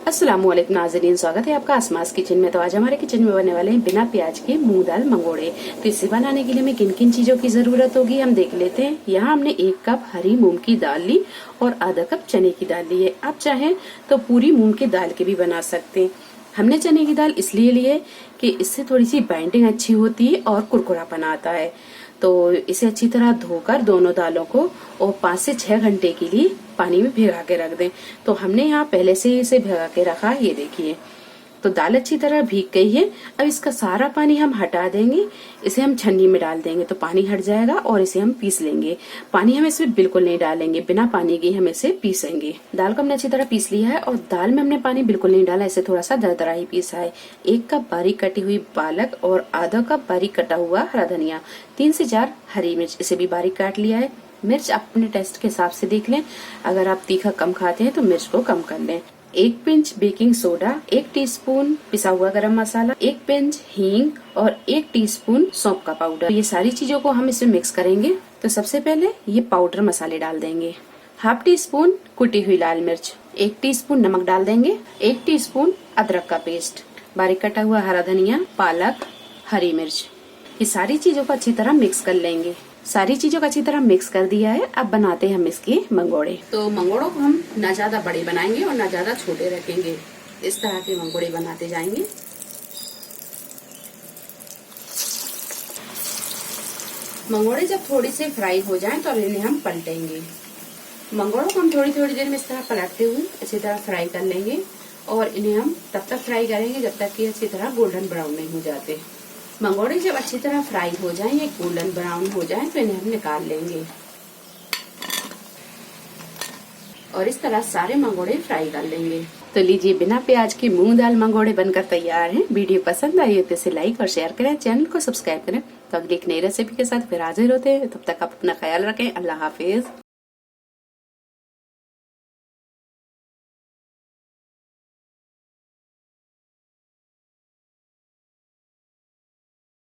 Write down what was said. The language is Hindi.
अस्सलामुअलैकुम नाज़रीन, स्वागत है आपका आसमास किचन में। तो आज हमारे किचन में बनने वाले हैं बिना प्याज के मूंग दाल मंगोड़े। तो इसे बनाने के लिए हमें किन किन चीजों की जरूरत होगी हम देख लेते हैं। यहाँ हमने 1 कप हरी मूंग की दाल ली और आधा कप चने की दाल ली है। आप चाहें तो पूरी मूंग की दाल के भी बना सकते हैं। हमने चने की दाल इसलिए ली है कि इससे थोड़ी सी बाइंडिंग अच्छी होती है और कुरकुरापन आता है। तो इसे अच्छी तरह धोकर दोनों दालों को और 5 से 6 घंटे के लिए पानी में भिगा के रख दें। तो हमने यहाँ पहले से ही इसे भिगा के रखा, ये देखिए। तो दाल अच्छी तरह भीग गई है। अब इसका सारा पानी हम हटा देंगे, इसे हम छन्नी में डाल देंगे तो पानी हट जाएगा और इसे हम पीस लेंगे। पानी हम इसमें बिल्कुल नहीं डालेंगे, बिना पानी के हम इसे पीसेंगे। दाल को हमने अच्छी तरह पीस लिया है और दाल में हमने पानी बिल्कुल नहीं डाला, इसे थोड़ा सा दरदरा ही पीसा है। 1 कप बारीक कटी हुई पालक और आधा कप बारीक कटा हुआ हरा धनिया, 3 से 4 हरी मिर्च, इसे भी बारीक काट लिया है। मिर्च अपने टेस्ट के हिसाब से देख लें, अगर आप तीखा कम खाते हैं तो मिर्च को कम कर लें। 1 पिंच बेकिंग सोडा, 1 टीस्पून पिसा हुआ गरम मसाला, 1 पिंच हींग और 1 टीस्पून सौंफ का पाउडर। ये सारी चीजों को हम इसमें मिक्स करेंगे। तो सबसे पहले ये पाउडर मसाले डाल देंगे। 1/2 टीस्पून कुटी हुई लाल मिर्च, 1 टीस्पून नमक डाल देंगे, 1 टीस्पून अदरक का पेस्ट, बारीक कटा हुआ हरा धनिया, पालक, हरी मिर्च। ये सारी चीजों को अच्छी तरह मिक्स कर लेंगे। सारी चीजों को अच्छी तरह मिक्स कर दिया है। अब बनाते हैं हम इसके मंगोड़े। तो मंगोड़ों को हम ना ज्यादा बड़े बनाएंगे और ना ज्यादा छोटे रखेंगे। इस तरह के मंगोड़े बनाते जाएंगे। मंगोड़े जब थोड़ी से फ्राई हो जाएं तो इन्हें हम पलटेंगे। मंगोड़ों को हम थोड़ी थोड़ी देर में इस तरह पलटते हुए अच्छी तरह फ्राई कर लेंगे और इन्हें हम तब तक फ्राई करेंगे जब तक कि अच्छी तरह गोल्डन ब्राउन नहीं हो जाते। मंगोड़े जब अच्छी तरह फ्राई हो जाएं, ये गोल्डन ब्राउन हो जाएं, तो इन्हें हम निकाल लेंगे और इस तरह सारे मंगोड़े फ्राई कर लेंगे। तो लीजिए, बिना प्याज के मूंग दाल मंगोड़े बनकर तैयार हैं। वीडियो पसंद आई हो तो इसे लाइक और शेयर करें, चैनल को सब्सक्राइब करें। तो अगली एक नई रेसिपी के साथ फिर हाजिर होते हैं। तब तक आप अपना ख्याल रखें। अल्लाह हाफिज।